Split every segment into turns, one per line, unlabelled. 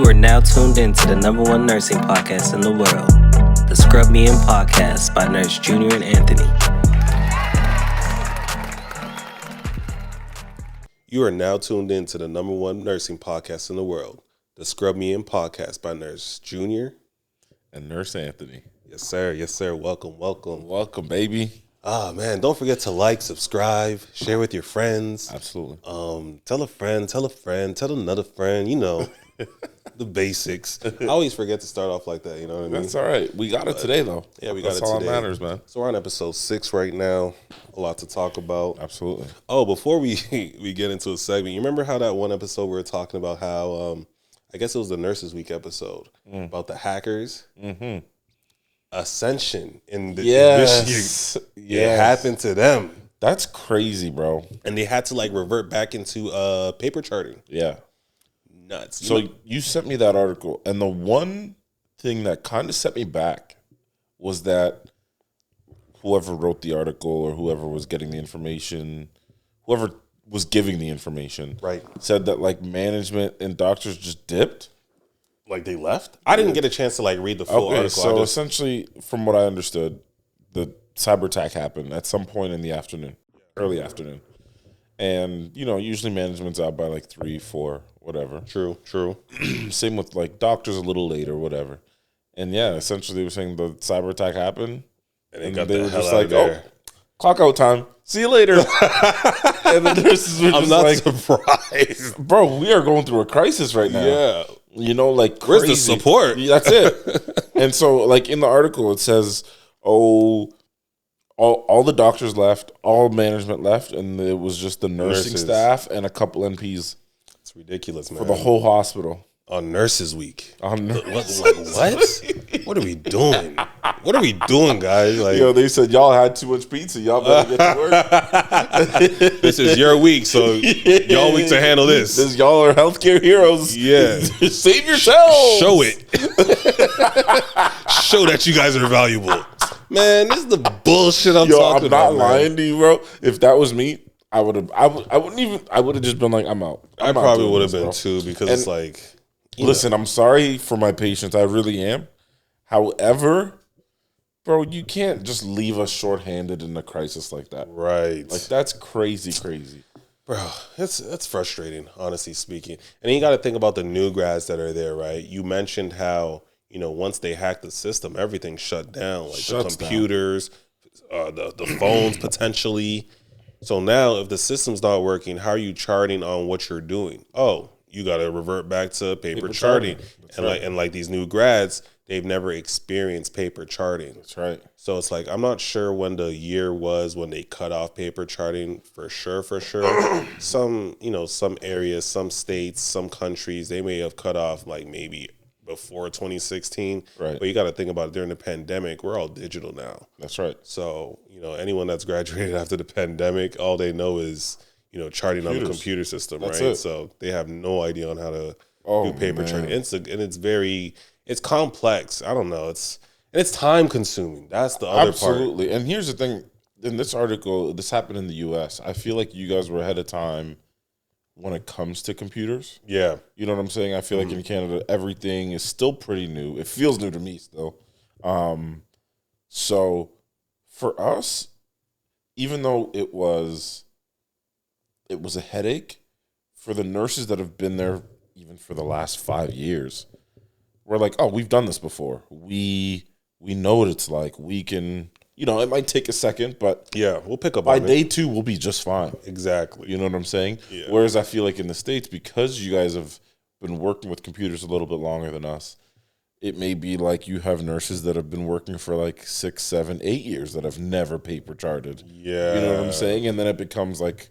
You are now tuned in to the #1 nursing podcast in the world, the Scrub Me In Podcast by Nurse Junior and Anthony.
You are now tuned in to the #1 nursing podcast in the world, the Scrub Me In Podcast by Nurse Junior
and Nurse Anthony.
Yes, sir. Yes, sir. Welcome, welcome.
Welcome, baby.
Ah, man, don't forget to like, subscribe, share with your friends.
Absolutely.
Tell a friend, tell another friend, you know, the basics. I always forget to start off like that, you know what I mean?
That's all right. We got it today, though.
Yeah, we got it today.
That's all that matters, man.
So we're on episode 6 right now. A lot to talk about.
Absolutely.
Oh, before we get into a segment, you remember how that one episode we were talking about how, I guess it was the Nurses Week episode, about the hackers? Mm-hmm. Ascension in this year. It happened to them.
That's crazy, bro.
And they had to like revert back into paper charting.
Yeah.
Nuts.
So you sent me that article, and the one thing that kind of set me back was that whoever wrote the article or whoever was getting the information, whoever was giving the information,
right,
said that like management and doctors just dipped.
Like they left? I didn't get a chance to like read the full article.
So essentially, from what I understood, the cyber attack happened at some point in the afternoon, early afternoon. And, you know, usually management's out by like 3, 4, whatever.
True.
Same with like doctors a little late or whatever. And yeah, essentially they were saying the cyber attack happened.
And they were just like, oh,
clock out time. See you later. And the nurses were just
not surprised.
Bro, we are going through a crisis right now.
Yeah.
You know, like crazy.
Where's the support?
That's it. And so, like, in the article, it says, all the doctors left, all management left, and it was just the nursing staff and a couple NPs.
It's ridiculous, man.
For the whole hospital.
On Nurses Week.
What?
What are we doing? What are we doing, guys? Like,
yo, they said y'all had too much pizza. Y'all better get to work.
This is your week, so y'all week to handle this.
Y'all are healthcare heroes.
Yeah.
Save yourselves.
Show it. Show that you guys are valuable. Man, this is the bullshit I'm talking about.
I'm not lying to you, bro. If that was me, I would have just been like, I'm out.
I probably would have been too, because it's like,
listen, I'm sorry for my patients. I really am. However, bro, you can't just leave us shorthanded in a crisis like that.
Right.
Like, that's crazy.
Bro, that's frustrating, honestly speaking. And then you got to think about the new grads that are there, right? You mentioned how, you know, once they hacked the system, everything shut down. Like the computers, the phones potentially. So now if the system's not working, how are you charting on what you're doing? Oh, you got to revert back to paper charting. And like these new grads, they've never experienced paper charting.
That's right.
So it's like, I'm not sure when the year was when they cut off paper charting for sure. Some areas, some states, some countries, they may have cut off like maybe before 2016.
Right.
But you got to think about it, during the pandemic, we're all digital now.
That's right.
So, you know, anyone that's graduated after the pandemic, all they know is, you know, charting on the computer system,
That's
right?
it.
So they have no idea on how to do paper charting. It's complex. I don't know. It's time consuming. That's the other part.
Absolutely. And here's the thing. In this article, this happened in the U.S. I feel like you guys were ahead of time when it comes to computers.
Yeah.
You know what I'm saying? I feel like in Canada, everything is still pretty new. It feels new to me still. So for us, even though it was a headache, for the nurses that have been there even for the last 5 years, we're like, oh, we've done this before. We know what it's like. We can, you know, it might take a second, but
yeah, we'll pick up
by
on
day 2, we'll be just fine.
Exactly.
You know what I'm saying?
Yeah.
Whereas I feel like in the States, because you guys have been working with computers a little bit longer than us, it may be like you have nurses that have been working for like 6, 7, 8 years that have never paper charted.
Yeah.
You know what I'm saying? And then it becomes like,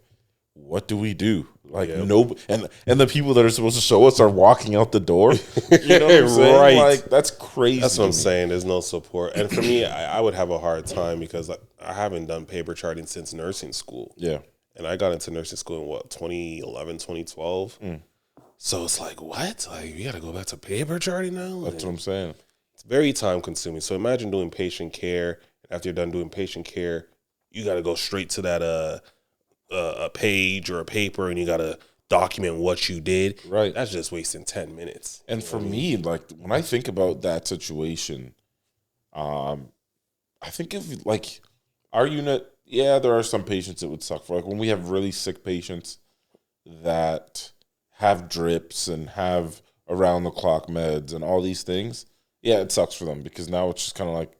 what do we do? Like, no, and the people that are supposed to show us are walking out the door. You know what I'm saying?
Right.
Like, that's crazy.
That's what I'm saying. There's no support. And for me, I would have a hard time because I haven't done paper charting since nursing school.
Yeah.
And I got into nursing school in 2011, 2012. So it's like, what? Like, you got to go back to paper charting now? Like,
That's what I'm saying.
It's very time consuming. So imagine doing patient care. After you're done doing patient care, you got to go straight to that a page or a paper, and you got to document what you did.
Right.
That's just wasting 10 minutes.
And for me, like when I think about that situation, I think of like our unit. Yeah, there are some patients it would suck for. Like when we have really sick patients that have drips and have around the clock meds and all these things. Yeah, it sucks for them because now it's just kind of like,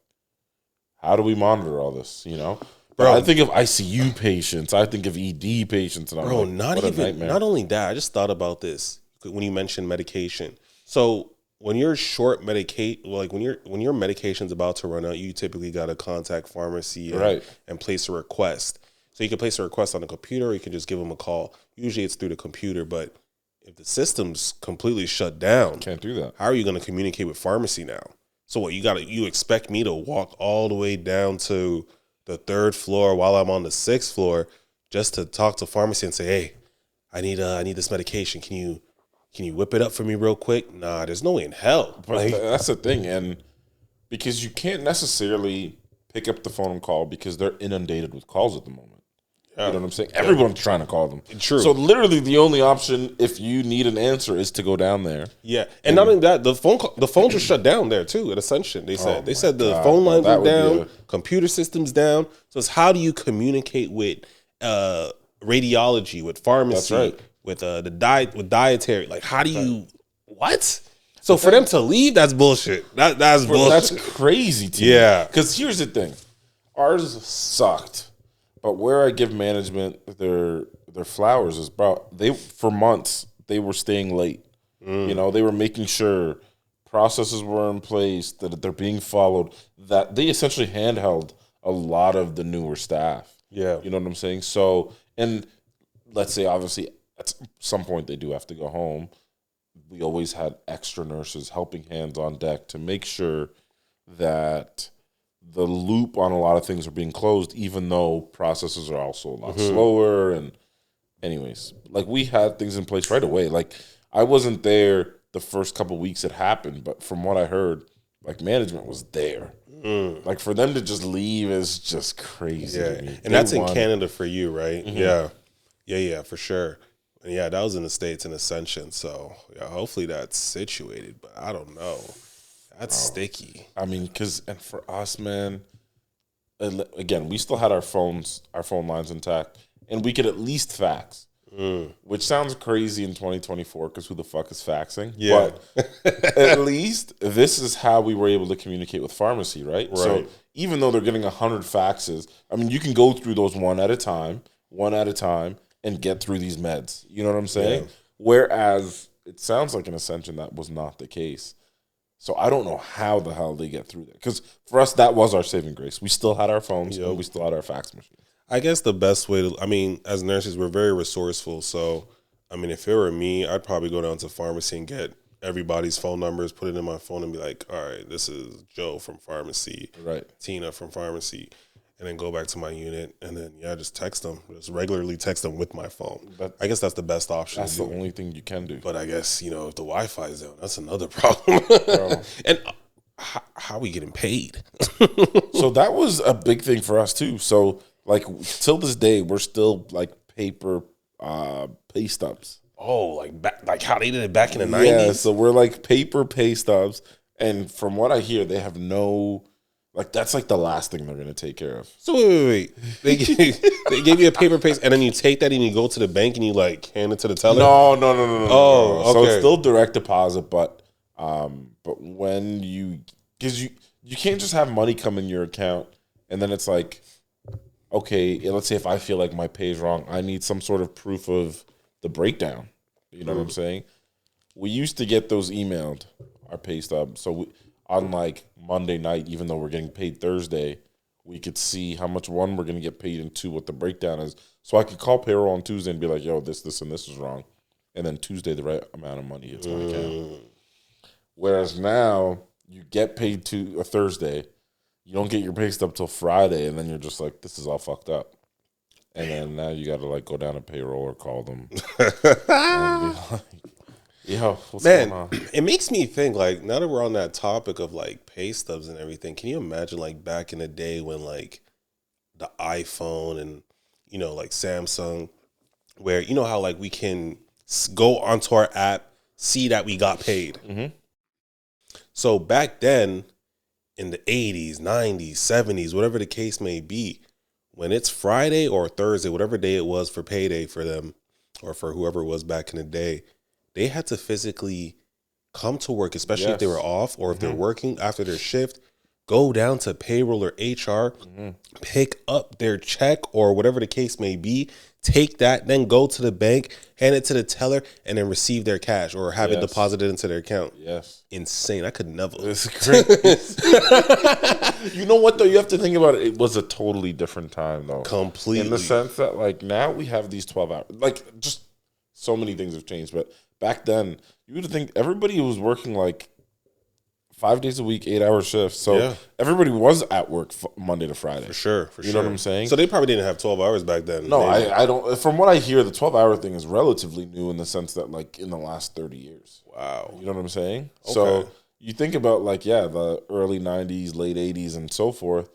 how do we monitor all this? You know. Bro, I think of ICU patients. I think of ED patients. And I'm like,
not only that. I just thought about this when you mentioned medication. So when you're short when your medication's about to run out, you typically got to contact pharmacy and place a request. So you can place a request on the computer, or you can just give them a call. Usually it's through the computer, but if the system's completely shut down,
can't do that.
How are you going to communicate with pharmacy now? So what you expect me to walk all the way down to the 3rd floor while I'm on the 6th floor just to talk to pharmacy and say, hey, I need this medication. Can you whip it up for me real quick? Nah, there's no way in hell.
But that's the thing. And because you can't necessarily pick up the phone and call because they're inundated with calls at the moment. You know what I'm saying? Everyone's trying to call them.
True.
So literally the only option if you need an answer is to go down there.
Yeah. And not only that, the phones are shut down there too at Ascension. They said the phone lines are down, computer systems down. So it's how do you communicate with radiology, with pharmacy, with with dietary? Like how do you what? So for them to leave, that's bullshit. That's bullshit.
That's crazy to me.
Yeah.
Because here's the thing. Ours sucked. But where I give management their flowers is, bro, for months they were staying late. You know, they were making sure processes were in place, that they're being followed, that they essentially handheld a lot of the newer staff.
Yeah.
You know what I'm saying? So, and let's say obviously at some point they do have to go home. We always had extra nurses, helping hands on deck to make sure that the loop on a lot of things are being closed, even though processes are also a lot slower. And anyways, like we had things in place right away. Like I wasn't there the first couple of weeks it happened, but from what I heard, like management was there. Like for them to just leave is just crazy to me.
And that's in Canada for you, right? Yeah, for sure. And yeah, that was in the States in Ascension. So yeah, hopefully that's situated, but I don't know. That's sticky.
I mean, and for us, man, again, we still had our phone lines intact, and we could at least fax, which sounds crazy in 2024 because who the fuck is faxing?
Yeah.
But at least this is how we were able to communicate with pharmacy, right? So even though they're getting 100 faxes, I mean, you can go through those one at a time, and get through these meds. You know what I'm saying? Yeah. Whereas it sounds like in Ascension that was not the case. So I don't know how the hell they get through that. Because for us, that was our saving grace. We still had our phones, and we still had our fax machines.
I guess the best way as nurses, we're very resourceful. So, I mean, if it were me, I'd probably go down to pharmacy and get everybody's phone numbers, put it in my phone and be like, all right, this is Joe from pharmacy, Tina from pharmacy, and then go back to my unit and then, just text them. Just regularly text them with my phone. I guess that's the best option.
That's the only thing you can do.
But I guess, if the Wi-Fi is down, that's another problem. And how are we getting paid?
So that was a big thing for us too. So like till this day, we're still like paper pay stubs.
Oh, like how they did it back in the 90s?
Yeah, so we're like paper pay stubs. And from what I hear, they have no... Like, that's like the last thing they're going to take care of.
So, wait. They gave you a paper paste, and then you take that and you go to the bank and you, hand it to the teller?
No.
Oh, okay.
So it's still direct deposit, but when because you can't just have money come in your account, and then it's like, okay, let's say if I feel like my pay is wrong, I need some sort of proof of the breakdown. You know what I'm saying? We used to get those emailed, our pay stub. So on like Monday night, even though we're getting paid Thursday, we could see how much we're going to get paid and what the breakdown is. So I could call payroll on Tuesday and be like, yo, this, and this is wrong. And then Tuesday, the right amount of money hits my account. Whereas now, you get paid a Thursday, you don't get your pay stub till Friday, and then you're just like, this is all fucked up. And then now you got to go down to payroll or call them. And be like, yo, what's going on?
It makes me think, now that we're on that topic of, pay stubs and everything, can you imagine, back in the day when, the iPhone and, Samsung, where, how, we can go onto our app, see that we got paid.
Mm-hmm.
So back then, in the 80s, 90s, 70s, whatever the case may be, when it's Friday or Thursday, whatever day it was for payday for them or for whoever it was back in the day, they had to physically come to work, especially if they were off or if they're working after their shift, go down to payroll or HR, pick up their check or whatever the case may be, take that, then go to the bank, hand it to the teller, and then receive their cash or have it deposited into their account.
Yes.
Insane. I could never.
It's crazy. You know what, though? You have to think about it. It was a totally different time, though.
Completely.
In the sense that, like, now we have these 12 hours. Like, just so many things have changed. But back then, you would think everybody was working, like, 5 days a week, 8-hour shifts. So everybody was at work Monday to Friday.
For sure.
You know what I'm saying?
So they probably didn't have 12 hours back then.
No, I don't. From what I hear, the 12-hour thing is relatively new in the sense that, like, in the last 30 years.
Wow.
You know what I'm saying?
Okay.
So you think about, like, the early 90s, late 80s, and so forth.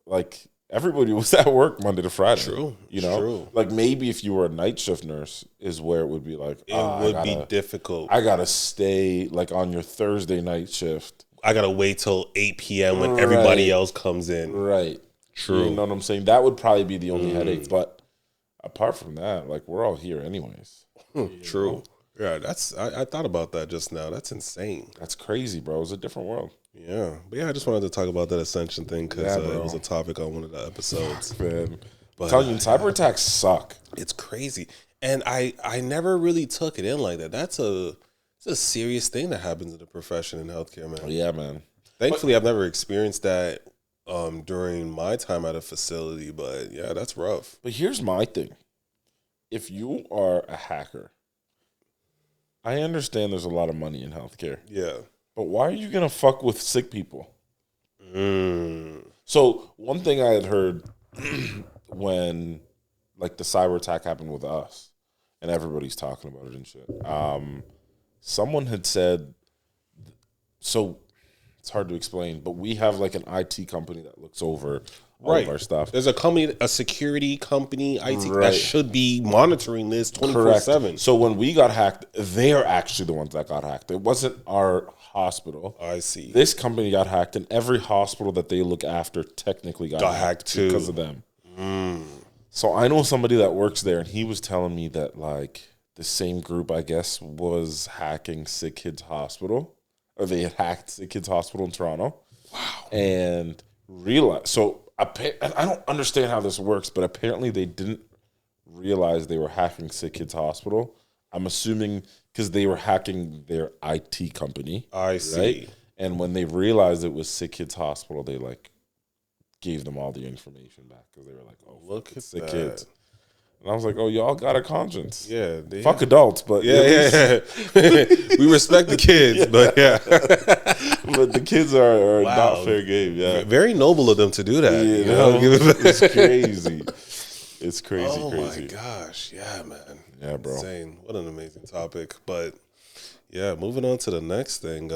Like, everybody was at work Monday to Friday.
True.
You know?
True.
Like, maybe if you were a night shift nurse is where it would be like,
it would be difficult.
I got to stay, like, on your Thursday night shift.
I got to wait till 8 p.m. when everybody else comes in.
Right.
True.
You know what I'm saying? That would probably be the only headache. But apart from that, like, we're all here anyways.
True.
Know?
Yeah, I thought about that just now. That's insane.
That's crazy, bro. It's a different world.
Yeah. But yeah, I just wanted to talk about that Ascension thing because it was a topic on one of the episodes.
Man.
But
I'm telling you, cyber attacks suck.
It's crazy. And I never really took it in like that. It's a serious thing that happens in the profession in healthcare, man.
Yeah, man.
Thankfully, I've never experienced that during my time at a facility, but yeah, that's rough.
But here's my thing. If you are a hacker, I understand there's a lot of money in healthcare.
Yeah.
But why are you going to fuck with sick people?
Mm.
So one thing I had heard when, like, the cyber attack happened with us, and everybody's talking about it and shit, someone had said, so it's hard to explain, but we have, like, an IT company that looks over all of our stuff.
There's a company, a security company, IT, that should be monitoring this 24/7.
So when we got hacked, they're actually the ones that got hacked. It wasn't our hospital.
I see.
This company got hacked, and every hospital that they look after technically got hacked too because of them. So I know somebody that works there, and he was telling me that, like, the same group, I guess, was hacking Sick Kids Hospital, or they had hacked Sick Kids Hospital in Toronto.
Wow.
And realized, so I don't understand how this works, but apparently they didn't realize they were hacking Sick Kids Hospital. I'm assuming because they were hacking their IT company.
I see.
Right? And when they realized it was Sick Kids Hospital, they, like, gave them all the information back because they were like, "Oh,
look at
Sick
that.
Kids." And I was like, "Oh, y'all got a conscience."
Yeah.
Fuck adults, but
yeah. We respect the kids, but yeah.
But the kids are not fair game. Yeah.
Very noble of them to do that.
You know? It's crazy. It's crazy.
Oh
crazy.
my gosh. Yeah, man.
Yeah, bro.
Insane. What an amazing topic. But yeah, moving on to the next thing.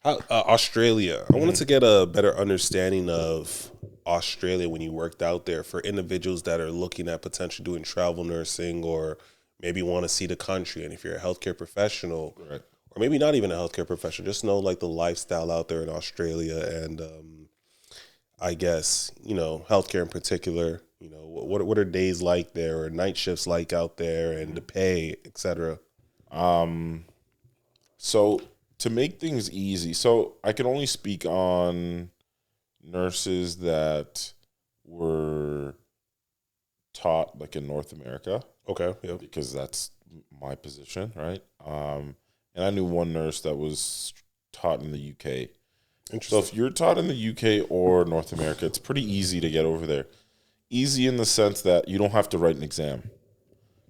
Australia. I wanted to get a better understanding of Australia when you worked out there for individuals that are looking at potentially doing travel nursing or maybe want to see the country. And if you're a healthcare professional,
Right.
or maybe not even a healthcare professional, just know, like, the lifestyle out there in Australia and I guess, you know, healthcare in particular, you know, what are days like there or night shifts like out there and the pay, et cetera.
So to make things easy, so I can only speak on nurses that were taught, like, in North America.
Okay. Yeah.
Because that's my position, right? And I knew one nurse that was taught in the UK. So if you're taught in the UK or North America, it's pretty easy to get over there. Easy in the sense that you don't have to write an exam.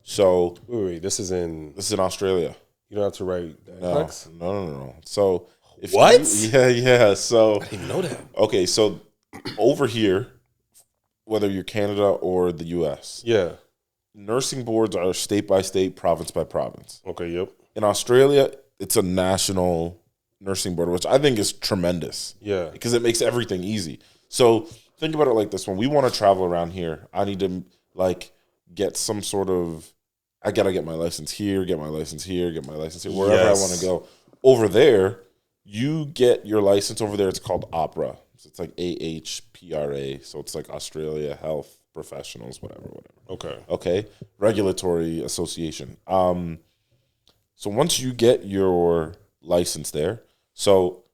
So
Wait, this is in
Australia.
You don't have to write
No. So if
what?
Yeah. So
I didn't know that.
Okay, so over here, whether you're Canada or the US,
Yeah.
nursing boards are state by state, province by province.
Okay. Yep.
In Australia, it's a national nursing board, which I think is tremendous.
Yeah.
Because it makes everything easy. So think about it like this. When we want to travel around here, I need to, like, get some sort of I got to get my license here, get my license here, get my license here, wherever I want to go. Over there, you get your license over there. It's called AHPRA. So it's like AHPRA. So it's like Australia Health Professionals, whatever. Okay. Regulatory Association. So once you get your license there, so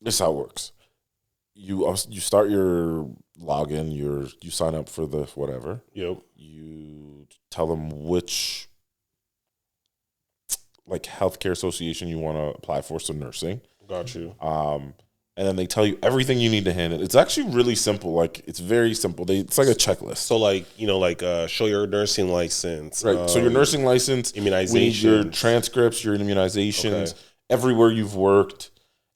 this is how it works. You start your login, you sign up for the whatever.
Yep.
You tell them which like healthcare association you want to apply for, so nursing.
Got you.
And then they tell you everything you need to hand it. It's actually really simple. Like, it's very simple. It's like a checklist.
So, like, show your nursing license.
Right. So your nursing license,
immunizations,
we need your transcripts, your immunizations, everywhere you've worked,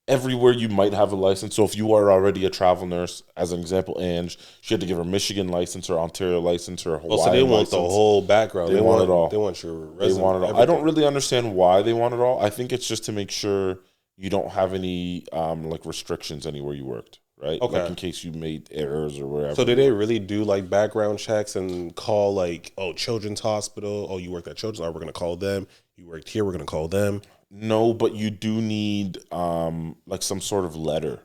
everywhere you might have a license. So if you are already a travel nurse, as an example, Ange, she had to give her Michigan license or Ontario license or Hawaii.
So they want
license.
the whole background.
They want it all.
They want your resume.
They want it all. I don't really understand why they want it all. I think it's just to make sure you don't have any like restrictions anywhere you worked, right?
Okay.
Like in case you made errors or wherever.
So do they really do like background checks and call like, Children's Hospital? Oh, you worked at Children's? All right, we're gonna call them. You worked here, we're gonna call them.
No, but you do need like some sort of letter.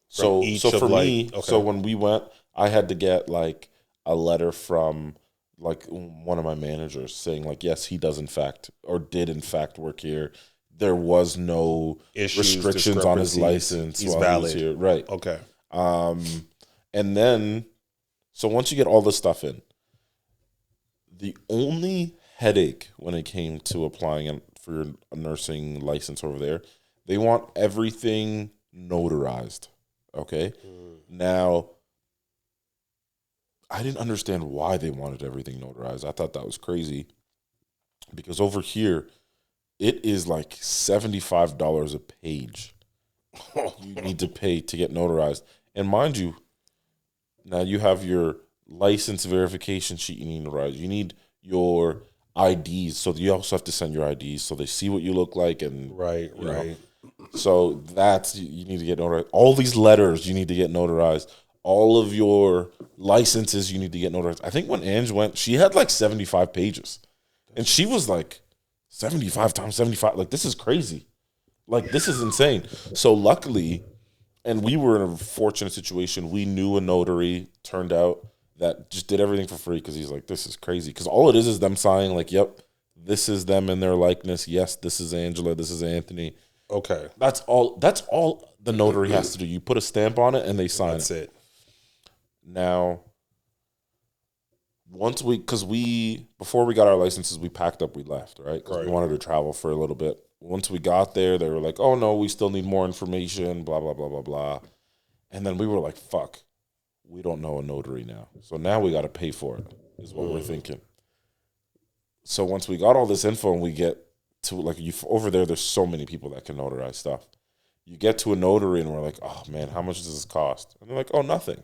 So for me, so when we went, I had to get like a letter from like one of my managers saying like, yes, he does in fact or did in fact work here. There was no restrictions on his license.
He's
while
valid.
He was here. Right.
Okay.
And then, so once you get all this stuff in, the only headache when it came to applying for a nursing license over there, they want everything notarized. Okay. Now, I didn't understand why they wanted everything notarized. I thought that was crazy because over here, it is like $75 a page you need to pay to get notarized. And mind you, now you have your license verification sheet you need notarized. You need your IDs. So you also have to send your IDs so they see what you look like. And
Right.
So you need to get notarized. All these letters you need to get notarized. All of your licenses you need to get notarized. I think when Ange went, she had like 75 pages. And she was like, 75 times 75. Like, this is crazy. Like, this is insane. So luckily, and we were in a fortunate situation. We knew a notary, turned out, that just did everything for free because he's like, this is crazy. Because all it is them signing like, yep, this is them in their likeness. Yes, this is Angela. This is Anthony.
Okay.
That's all the notary has to do. You put a stamp on it and they sign
That's it.
Now, before we got our licenses, we packed up, we left, right? Because we wanted to travel for a little bit. Once we got there, they were like, oh no, we still need more information, blah, blah, blah, blah, blah. And then we were like, fuck, we don't know a notary now. So now we got to pay for it, is what we're thinking. So once we got all this info and we get to, like, over there's so many people that can notarize stuff. You get to a notary and we're like, oh man, how much does this cost? And they're like, oh, nothing.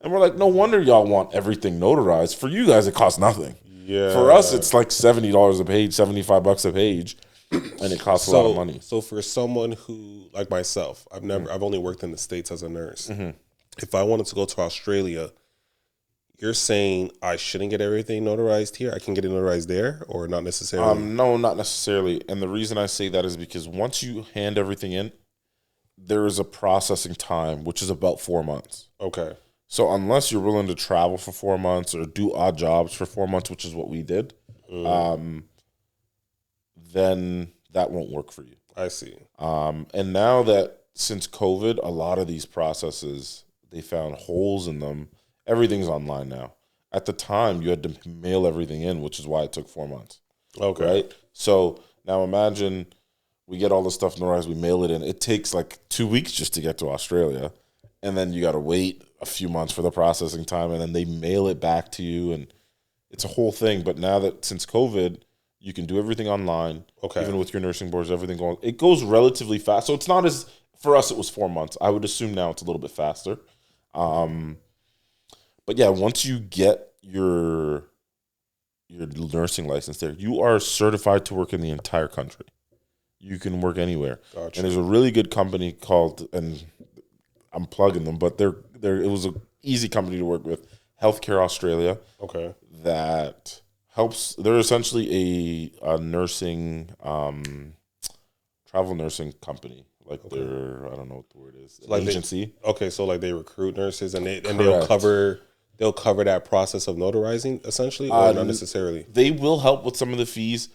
And we're like, no wonder y'all want everything notarized. For you guys, it costs nothing.
Yeah.
For us, it's like $70 a page, $75 a page, and it costs a lot of money.
So for someone who, like myself, I've only worked in the States as a nurse. Mm-hmm. If I wanted to go to Australia, you're saying I shouldn't get everything notarized here? I can get it notarized there, or not necessarily?
No, not necessarily. And the reason I say that is because once you hand everything in, there is a processing time, which is about 4 months.
Okay.
So unless you're willing to travel for 4 months or do odd jobs for 4 months, which is what we did, then that won't work for you.
I see.
And now that since COVID, a lot of these processes, they found holes in them. Everything's online now. At the time, you had to mail everything in, which is why it took 4 months.
Okay.
Right? So now imagine we get all the stuff notarized, we mail it in. It takes like 2 weeks just to get to Australia. And then you got to wait a few months for the processing time, and then they mail it back to you, and it's a whole thing. But now that since COVID, you can do everything online, even with your nursing boards, everything going. It goes relatively fast. So it's not as, for us, it was 4 months. I would assume now it's a little bit faster. But yeah, once you get your nursing license there, you are certified to work in the entire country. You can work anywhere.
Gotcha.
And there's a really good company called, and I'm plugging them, but it was an easy company to work with, Healthcare Australia.
Okay.
That helps. They're essentially a nursing, travel nursing company. Like they're, I don't know what the word is,
like
agency.
So like they recruit nurses and
Correct.
they'll cover that process of notarizing essentially, or not necessarily.
They will help with some of the fees,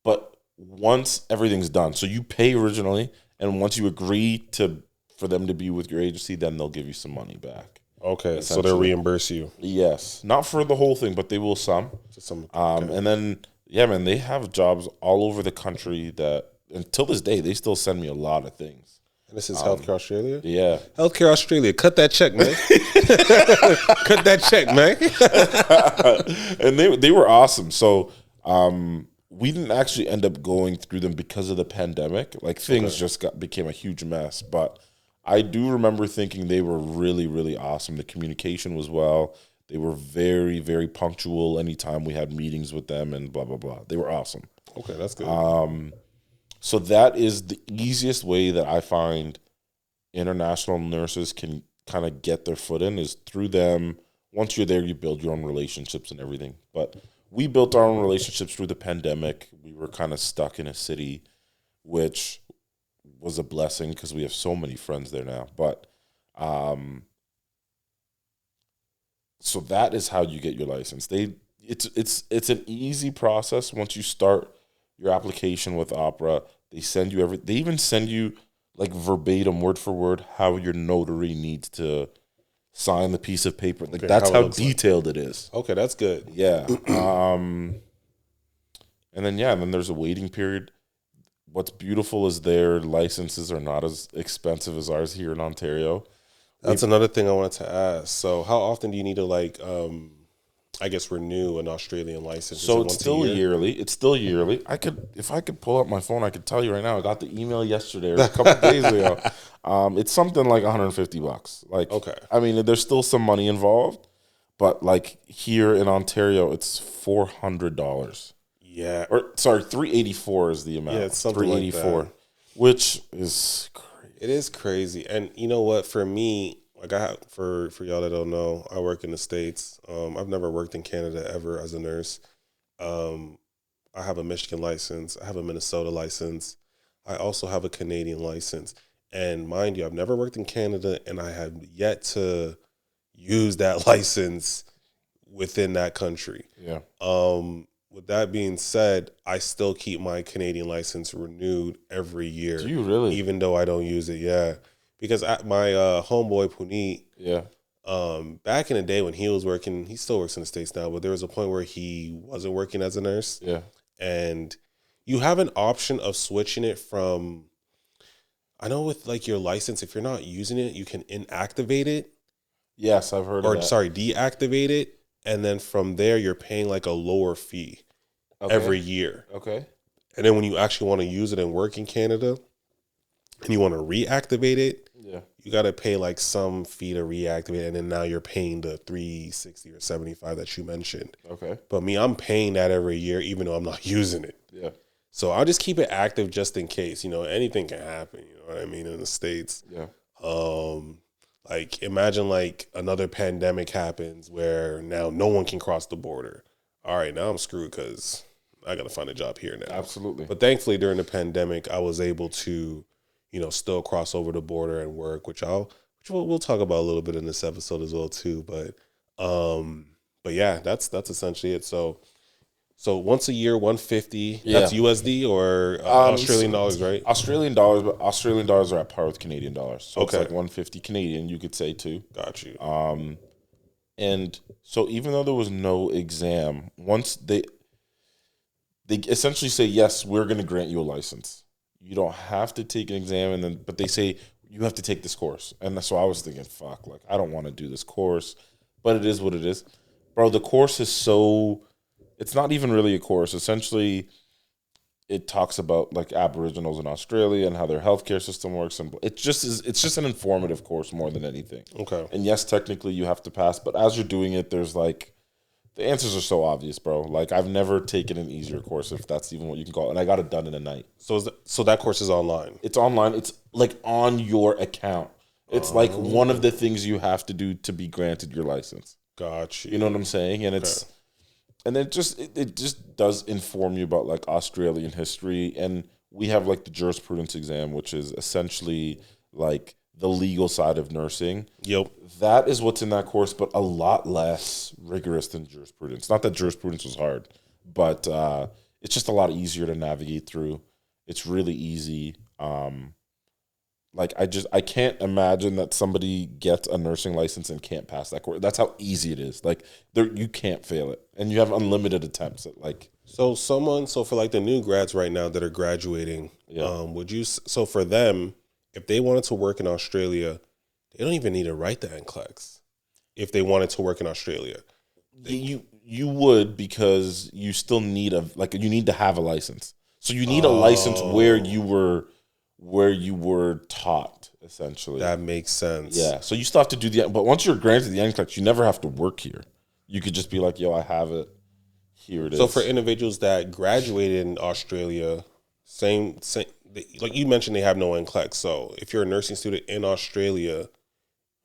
but once everything's done, so you pay originally, and once you agree for them to be with your agency, then they'll give you some money back.
Okay, so they'll reimburse you.
Yes, not for the whole thing, but they will some. And then man, they have jobs all over the country that until this day they still send me a lot of things.
And this is Healthcare Australia?
Yeah.
Healthcare Australia. Cut that check, man. Cut that check, man.
And they were awesome. So we didn't actually end up going through them because of the pandemic. Like things just became a huge mess. But I do remember thinking they were really, really awesome. The communication was well. They were very, very punctual anytime we had meetings with them and blah, blah, blah. They were awesome.
Okay, that's good.
So that is the easiest way that I find international nurses can kind of get their foot in, is through them. Once you're there, you build your own relationships and everything. But we built our own relationships through the pandemic. We were kind of stuck in a city, which was a blessing because we have so many friends there now. But so that is how you get your license. It's an easy process once you start your application with Opera. They send you they even send you like verbatim, word for word, how your notary needs to sign the piece of paper. Like that's how detailed it is.
Okay, that's good.
Yeah. And then there's a waiting period. What's beautiful is their licenses are not as expensive as ours here in Ontario.
That's another thing I wanted to ask. So how often do you need to renew an Australian license?
So it's still yearly. It's still yearly. If I could pull up my phone, I could tell you right now. I got the email yesterday or a couple of days ago. It's something like $150. Like, okay. I mean, there's still some money involved, but like here in Ontario, it's $400.
Yeah.
Or sorry, $384 is the amount.
Yeah, it's something like that.
Which is crazy.
It is crazy. And you know what? For me, like for y'all that don't know, I work in the States. I've never worked in Canada ever as a nurse. I have a Michigan license. I have a Minnesota license. I also have a Canadian license. And mind you, I've never worked in Canada, and I have yet to use that license within that country.
Yeah.
With that being said, I still keep my Canadian license renewed every year.
Do you really?
Even though I don't use it, yeah. Because my homeboy Puneet, back in the day when he was working, he still works in the States now, but there was a point where he wasn't working as a nurse.
Yeah.
And you have an option of switching it from, I know with like your license, if you're not using it, you can inactivate it.
Yes, I've heard of that.
Deactivate it. And then from there, you're paying like a lower fee every year.
Okay.
And then when you actually want to use it and work in Canada and you want to reactivate it, you got to pay like some fee to reactivate it. And then now you're paying the $360 or $75 that you mentioned.
Okay.
But me, I'm paying that every year, even though I'm not using it.
Yeah.
So I'll just keep it active just in case, anything can happen. You know what I mean? In the States.
Yeah.
Like imagine like another pandemic happens where now no one can cross the border. All right, now I'm screwed because I got to find a job here now.
Absolutely.
But thankfully during the pandemic, I was able to, still cross over the border and work, which we'll talk about a little bit in this episode as well too. But yeah, that's essentially it. So once a year, $150. Yeah. That's USD or Australian dollars, right?
Australian dollars, but Australian dollars are at par with Canadian dollars. So it's like $150 Canadian, you could say too.
Got you.
And so even though there was no exam, once they essentially say, yes, we're going to grant you a license. You don't have to take an exam, but they say you have to take this course. And so I was thinking, fuck, like I don't want to do this course, but it is what it is. Bro, the course is it's not even really a course. Essentially, it talks about like Aboriginals in Australia and how their healthcare system works, and it's just an informative course more than anything.
Okay.
And yes, technically you have to pass, but as you're doing it, there's like the answers are so obvious, bro. Like I've never taken an easier course, if that's even what you can call it, and I got it done in a night.
So that course is online.
It's online. It's like on your account. It's like one of the things you have to do to be granted your license.
Got you.
You know what I'm saying? And And it just does inform you about like Australian history, and we have like the jurisprudence exam, which is essentially like the legal side of nursing.
Yep.
That is what's in that course, but a lot less rigorous than jurisprudence. Not that jurisprudence was hard, but it's just a lot easier to navigate through. It's really easy. Like I can't imagine that somebody gets a nursing license and can't pass that course. That's how easy it is. Like you can't fail it, and you have unlimited attempts at like.
So for like the new grads right now that are graduating, so for them, if they wanted to work in Australia, they don't even need to write the NCLEX. If they wanted to work in Australia,
you would, because you still need you need to have a license. So you need a license where you were taught, essentially.
That makes sense.
Yeah. So you still have to do but once you're granted the NCLEX, you never have to work here. You could just be like, yo, I have it. Here it is.
So for individuals that graduated in Australia, same like you mentioned, they have no NCLEX. So if you're a nursing student in Australia,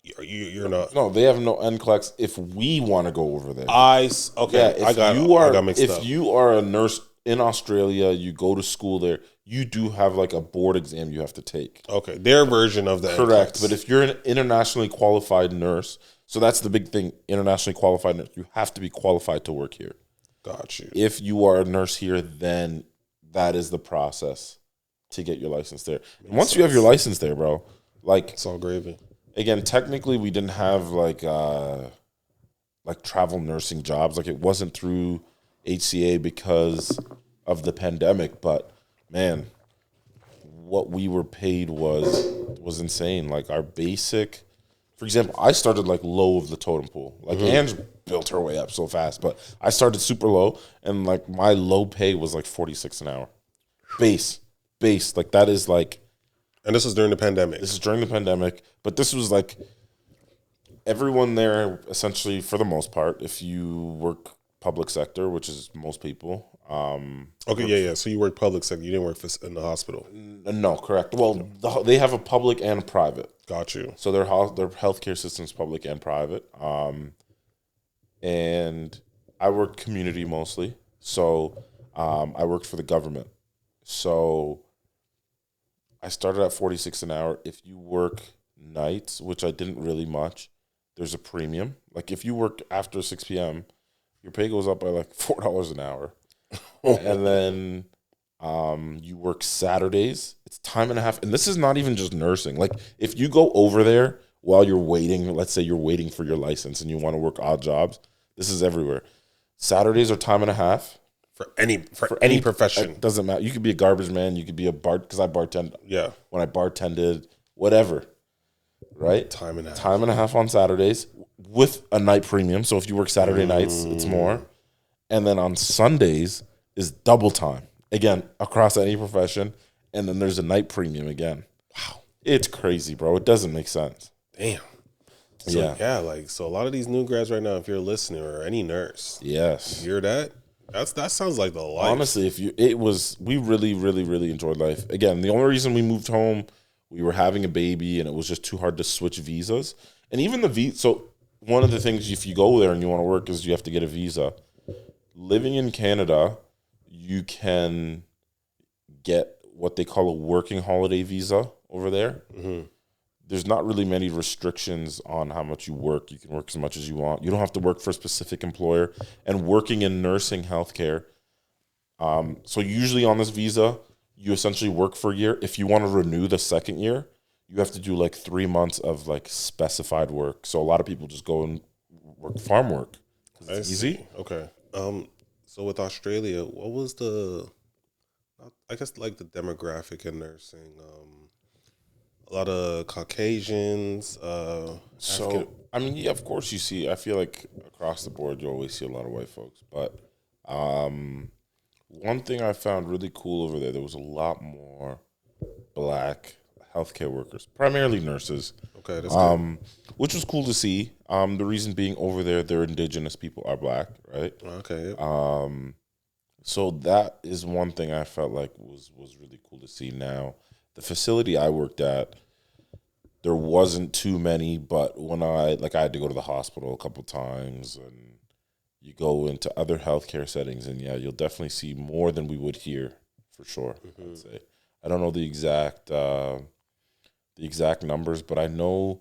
you're not.
No, they have no NCLEX if we want to go over there.
I got mixed up.
If you are a nurse in Australia, you go to school there, you do have like a board exam you have to take.
Okay, their version of that.
Correct. But if you're an internationally qualified nurse, so that's the big thing, internationally qualified nurse, you have to be qualified to work here.
Got you.
If you are a nurse here, then that is the process to get your license there. And once you have your license there, bro, like
it's all gravy.
Again, technically we didn't have like travel nursing jobs. Like it wasn't through HCA because of the pandemic, but man, what we were paid was insane. Like our basic, for example, I started like low of the totem pole. Like Ange built her way up so fast, but I started super low, and like my low pay was like $46 an hour. Base. Like that is like.
And this was during the pandemic.
This is during the pandemic, but this was like everyone there, essentially, for the most part, if you work public sector, which is most people.
Okay, So you work public sector. You didn't work in the hospital.
No, correct. Well, they have a public and a private.
Got you.
So their healthcare system's public and private. And I worked community mostly. So I worked for the government. So I started at $46 an hour. If you work nights, which I didn't really much, there's a premium. Like if you work after 6 p.m., your pay goes up by like $4 an hour. And then you work Saturdays. It's time and a half. And this is not even just nursing. Like if you go over there while you're waiting, let's say you're waiting for your license and you want to work odd jobs, this is everywhere. Saturdays are time and a half.
For any profession.
It doesn't matter. You could be a garbage man. You could be a because I bartend.
Yeah.
When I bartended, whatever. Right?
Time and a half.
Time and a half on Saturdays with a night premium. So if you work Saturday nights, it's more. And then on Sundays is double time. Again, across any profession. And then there's a night premium again. Wow. It's crazy, bro. It doesn't make sense.
Damn. So, so a lot of these new grads right now, if you're listening, or any nurse.
Yes.
You hear that? That sounds like the life.
Honestly, we really, really, really enjoyed life. Again, the only reason we moved home, we were having a baby, and it was just too hard to switch visas. And even the visa. So one of the things, if you go there and you want to work, is you have to get a visa. Living in Canada, you can get what they call a working holiday visa over there. Mm-hmm. There's not really many restrictions on how much you work. You can work as much as you want. You don't have to work for a specific employer. And working in nursing healthcare, so usually on this visa, you essentially work for a year. If you want to renew the second year, you have to do like 3 months of like specified work. So a lot of people just go and work farm work. It's easy.
Okay. So with Australia, what was I guess like the demographic in nursing? A lot of Caucasians.
I mean, yeah, of course you see. I feel like across the board, you always see a lot of white folks. But one thing I found really cool over there was a lot more black healthcare workers, primarily nurses.
Okay, that's good.
Which was cool to see. The reason being over there, their indigenous people are black, right?
Okay.
So that is one thing I felt like was really cool to see. Now, the facility I worked at, there wasn't too many, but when I had to go to the hospital a couple times, and You go into other healthcare settings, and you'll definitely see more than we would here, for sure. I'd say. I don't know the exact numbers, but I know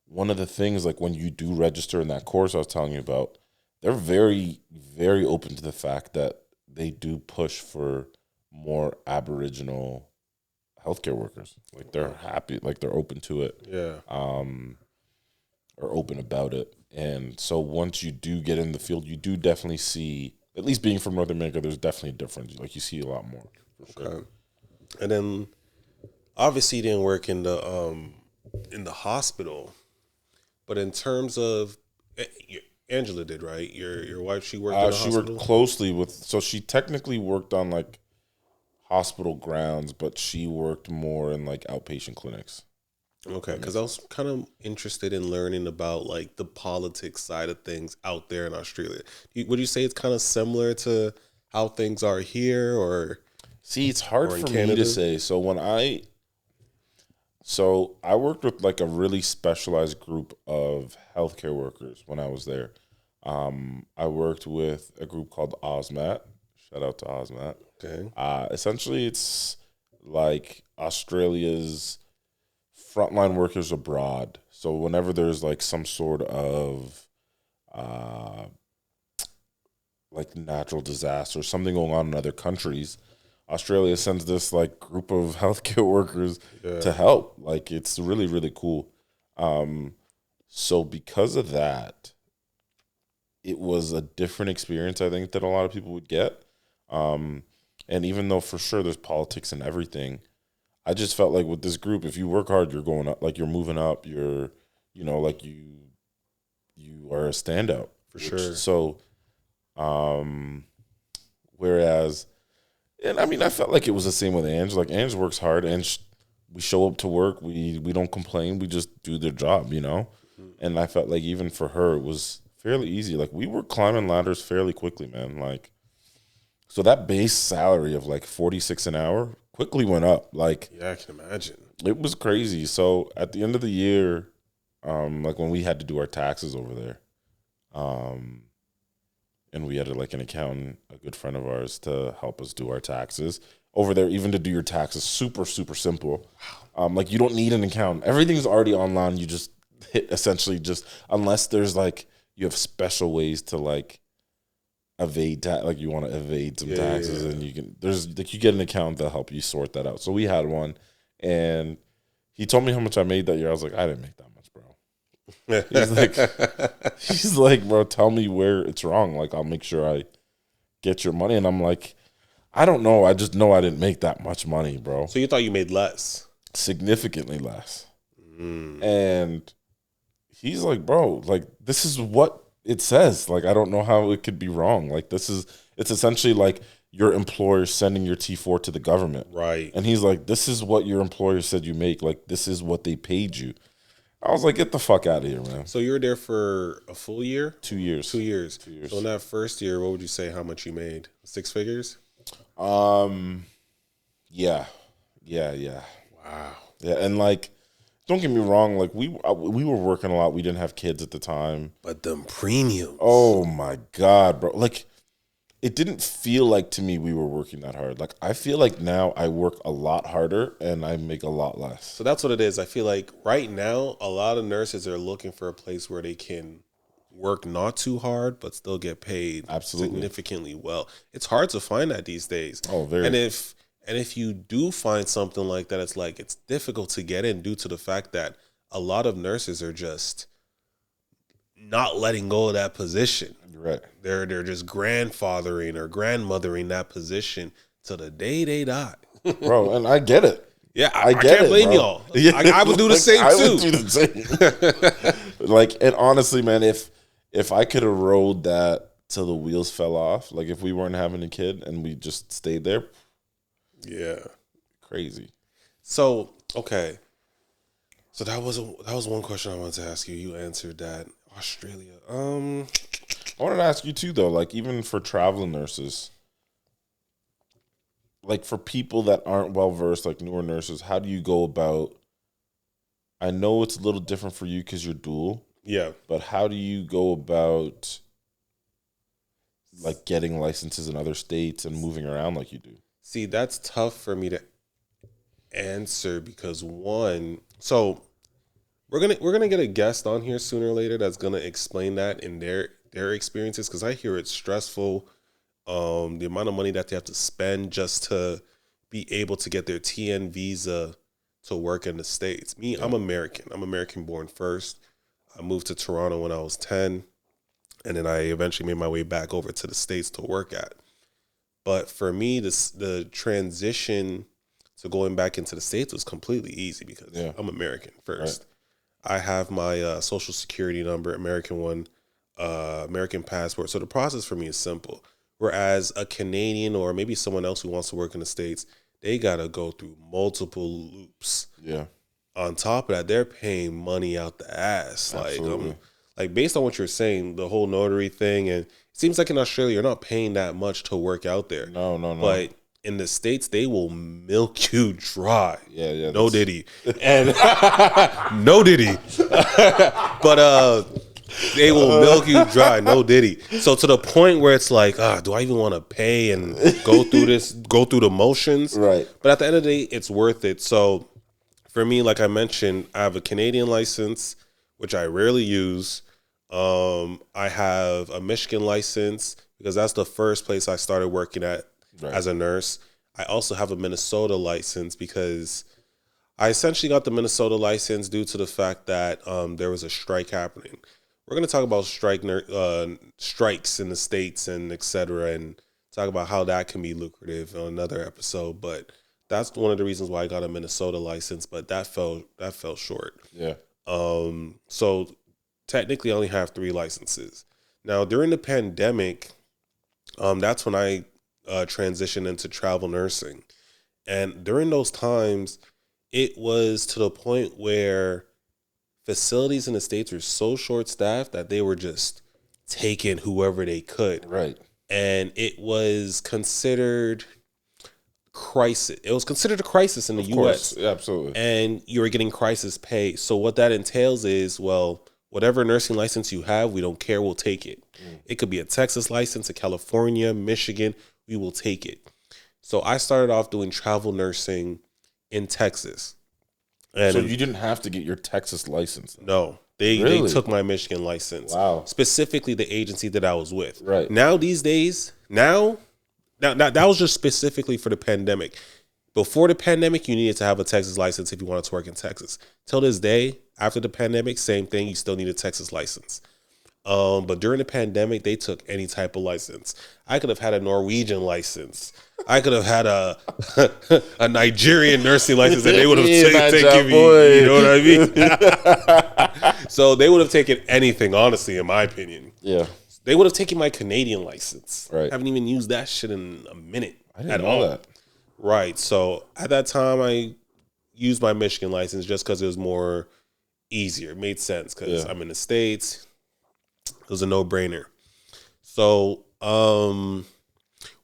one of the things, like when you do register in that course I was telling you about, they're very, very open to the fact that they do push for more Aboriginal healthcare workers. Like they're happy, like they're open to it.
Yeah.
Or open about it. And so once you do get in the field, you do definitely see, at least being from North America, there's definitely a difference. Like you see a lot more. For sure.
Okay. And then obviously you didn't work in the hospital, but in terms of Angela did, right? Your wife, she worked in the hospital?
She worked closely with, so she technically worked on like hospital grounds, but she worked more in like outpatient clinics.
Okay, because I was kind of interested in learning about like the politics side of things out there in Australia. Would you say it's kind of similar to how things are here, or?
See, it's hard for me to say. So I worked with like a really specialized group of healthcare workers when I was there. I worked with a group called OSMAT. Shout out to OSMAT.
Okay.
Essentially, it's like Australia's frontline workers abroad. So whenever there's like some sort of like natural disaster, something going on in other countries, Australia sends this like group of healthcare workers to help. Like it's really, really cool. So because of that, it was a different experience, I think, that a lot of people would get. And even though for sure there's politics and everything, I just felt like with this group, if you work hard, you're going up, like you're moving up, you're, like you are a standout.
For sure.
So, whereas, and I mean, I felt like it was the same with Ange. Like Ange works hard, and we show up to work. We don't complain. We just do their job, And I felt like even for her, it was fairly easy. Like we were climbing ladders fairly quickly, man. Like, so that base salary of like $46 an hour quickly went up. Like,
yeah, I can imagine.
It was crazy. So at the end of the year, like when we had to do our taxes over there, and we had like an accountant, a good friend of ours, to help us do our taxes over there. Even to do your taxes, super, super simple. Like you don't need an accountant. Everything's already online. You just hit essentially unless there's like, you have special ways to like evade like you want to evade some taxes, and there's like you get an accountant that'll help you sort that out. So we had one, and he told me how much I made that year. I was like, I didn't make that much, bro. He's like, bro, tell me where it's wrong. Like I'll make sure I get your money. And I'm like, I don't know. I just know I didn't make that much money, bro.
So you thought you made less? Significantly
less. And he's like, bro, like this is what it says. Like, I don't know how it could be wrong. Like, it's essentially like your employer sending your T4 to the government.
Right.
And he's like, this is what your employer said you make. Like, this is what they paid you. I was like, get the fuck out of here, man.
So you were there for a full year?
2 years.
2 years. 2 years. So in that first year, what would you say how much you made? 6 figures?
Yeah.
Wow.
Yeah, and like, don't get me wrong, like we were working a lot. We didn't have kids at the time.
But them premiums.
Oh my God, bro. Like, it didn't feel like to me we were working that hard. Like, I feel like now I work a lot harder and I make a lot less.
So that's what it is. I feel like right now, a lot of nurses are looking for a place where they can work not too hard, but still get paid significantly well. It's hard to find that these days.
Oh, very.
And if you do find something like that, it's difficult to get in due to the fact that a lot of nurses are just not letting go of that position.
Right.
They're just grandfathering or grandmothering that position till the day they die.
Bro, and I get it.
Yeah, I can't blame y'all. Yeah. I would do the same too. I would do
the same. Like, and honestly, man, if I could have rode that till the wheels fell off, like if we weren't having a kid and we just stayed there.
Yeah.
Crazy.
So, okay. So that was one question I wanted to ask you. You answered that. Australia.
I wanted to ask you too, though, like even for traveling nurses, like for people that aren't well versed, like newer nurses, how do you go about, I know it's a little different for you because you're dual.
Yeah.
But how do you go about like getting licenses in other states and moving around like you do?
See, that's tough for me to answer because so we're gonna get a guest on here sooner or later that's gonna explain that in their experiences, because I hear it's stressful. The amount of money that they have to spend just to be able to get their TN visa to work in the States. Me, yeah. I'm American born first. I moved to Toronto when I was 10, and then I eventually made my way back over to the States to work at. But for me, the transition to going back into the States was completely easy because I'm American first. Right. I have my social security number, American one, American passport. So the process for me is simple. Whereas a Canadian or maybe someone else who wants to work in the States, they got to go through multiple loops. Yeah. On top of that, they're paying money out the ass. Absolutely. Like based on what you're saying, the whole notary thing, and it seems like in Australia, you're not paying that much to work out there. No. But in the States, they will milk you dry. Yeah. No diddy. And no diddy. But they will milk you dry, no diddy. So to the point where it's like, do I even want to pay and go through the motions? Right. But at the end of the day, it's worth it. So for me, like I mentioned, I have a Canadian license, which I rarely use. I have a Michigan license because that's the first place I started working at as a nurse. I also have a Minnesota license because I essentially got the Minnesota license due to the fact that there was a strike happening. We're going to talk about strikes in the States and et cetera, and talk about how that can be lucrative on another episode. But that's one of the reasons why I got a Minnesota license, but that fell short. Yeah. So technically I only have 3 licenses. Now, during the pandemic, that's when I transitioned into travel nursing. And during those times, it was to the point where facilities in the States were so short-staffed that they were just taking whoever they could. Right. And it was considered crisis. It was considered a crisis in the U.S.
Yeah, absolutely.
And you were getting crisis pay. So what that entails is, well, whatever nursing license you have, we don't care. We'll take it. It could be a Texas license, a California, Michigan. We will take it. So I started off doing travel nursing in Texas. And
so you didn't have to get your Texas license?
No. They took my Michigan license. Wow. Specifically the agency that I was with. Right. Now these days, now that was just specifically for the pandemic. Before the pandemic, you needed to have a Texas license if you wanted to work in Texas. Till this day, after the pandemic, same thing, you still need a Texas license. But during the pandemic, they took any type of license. I could have had a Norwegian license. I could have had a Nigerian nursing license, and they would have taken me. You know what I mean? So they would have taken anything, honestly, in my opinion. Yeah. They would have taken my Canadian license. Right. I haven't even used that shit in a minute.
I didn't know that.
Right. So at that time, I used my Michigan license just because it was more easier. It made sense because I'm in the States. It was a no-brainer. So,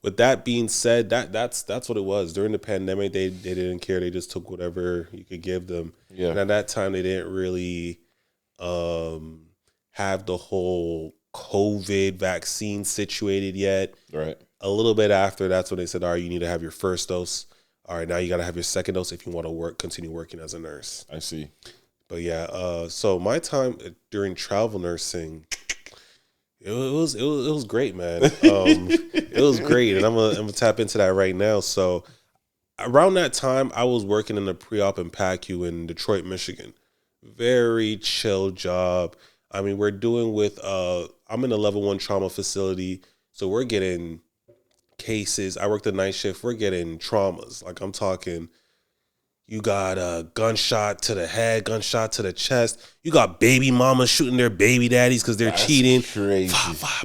with that being said, that's what it was. During the pandemic, they didn't care. They just took whatever you could give them. Yeah. And at that time, they didn't really have the whole COVID vaccine situated yet. Right. A little bit after, that's when they said, all right, you need to have your first dose. All right, now you got to have your second dose if you want to continue working as a nurse.
I see.
But yeah, so my time during travel nursing, it was great, man. It was great, and I'm gonna tap into that right now. So around that time, I was working in a pre-op and PACU in Detroit, Michigan. Very chill job. I mean, we're doing with I'm in a level 1 trauma facility, so we're getting cases. I worked the night shift. We're getting traumas. Like I'm talking. You got a gunshot to the head, gunshot to the chest. You got baby mamas shooting their baby daddies because they're cheating.
Crazy.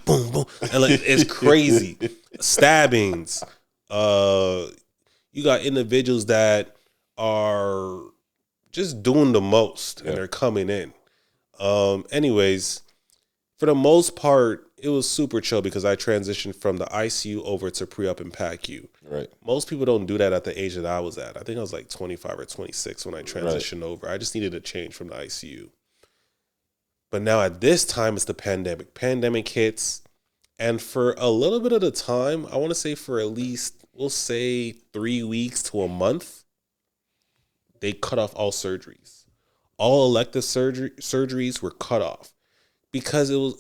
Boom, boom. And like, it's crazy. Stabbings. You got individuals that are just doing the most and they're coming in. Anyways, for the most part, it was super chill because I transitioned from the ICU over to pre-op and PACU. Right. Most people don't do that at the age that I was at. I think I was like 25 or 26 when I transitioned over. I just needed a change from the ICU. But now at this time, it's the pandemic. Pandemic hits. And for a little bit of the time, I want to say for at least, we'll say 3 weeks to a month, they cut off all surgeries. All elective surgeries were cut off because it was,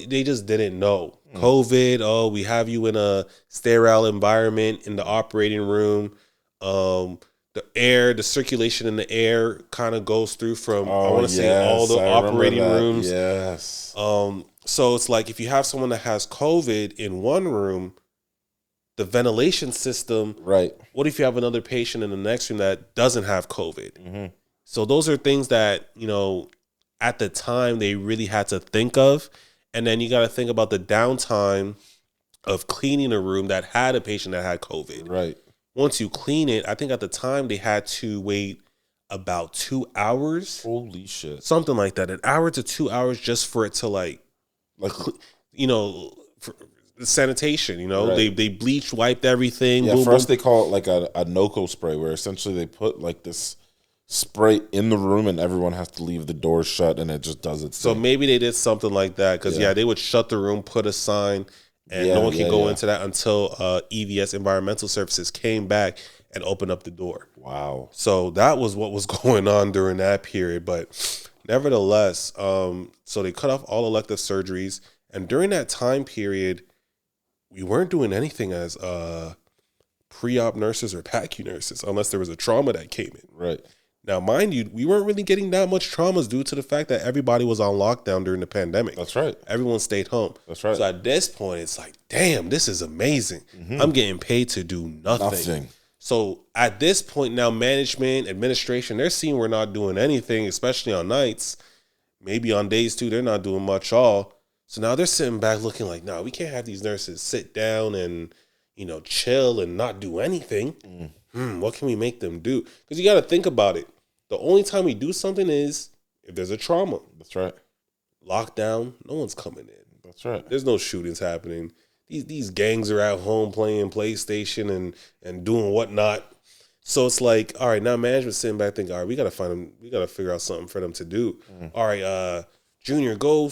they just didn't know. COVID, we have you in a sterile environment in the operating room. The circulation in the air kind of goes through from, I want to say, all the operating rooms.
Yes.
So it's like if you have someone that has COVID in one room, the ventilation system.
Right.
What if you have another patient in the next room that doesn't have COVID?
Mm-hmm.
So those are things that, at the time they really had to think of. And then you got to think about the downtime of cleaning a room that had a patient that had COVID.
Right.
Once you clean it, I think at the time they had to wait about 2 hours.
Holy shit.
Something like that. An hour to 2 hours just for it to for sanitation, right. They bleach wiped everything.
Yeah, for us they call it like a NOCO spray, where essentially they put like this spray in the room and everyone has to leave the doors shut and it just does its
thing. So maybe they did something like that because they would shut the room, put a sign, and no one can go into that until EVS Environmental Services came back and opened up the door.
Wow.
So that was what was going on during that period. But nevertheless, so they cut off all elective surgeries. And during that time period, we weren't doing anything as pre-op nurses or PACU nurses unless there was a trauma that came in.
Right.
Now, mind you, we weren't really getting that much traumas due to the fact that everybody was on lockdown during the pandemic.
That's right.
Everyone stayed home.
That's right.
So at this point, it's like, damn, this is amazing. Mm-hmm. I'm getting paid to do nothing. So at this point now, management, administration, they're seeing we're not doing anything, especially on nights. Maybe on days too, they're not doing much all. So now they're sitting back looking like, no, we can't have these nurses sit down and, chill and not do anything. What can we make them do? Because you got to think about it. The only time we do something is if there's a trauma.
That's right.
Lockdown, no one's coming in.
That's right.
There's no shootings happening. These gangs are at home playing PlayStation and doing whatnot. So it's like, all right, now management's sitting back thinking, all right, we got to figure out something for them to do. All right, Junior, go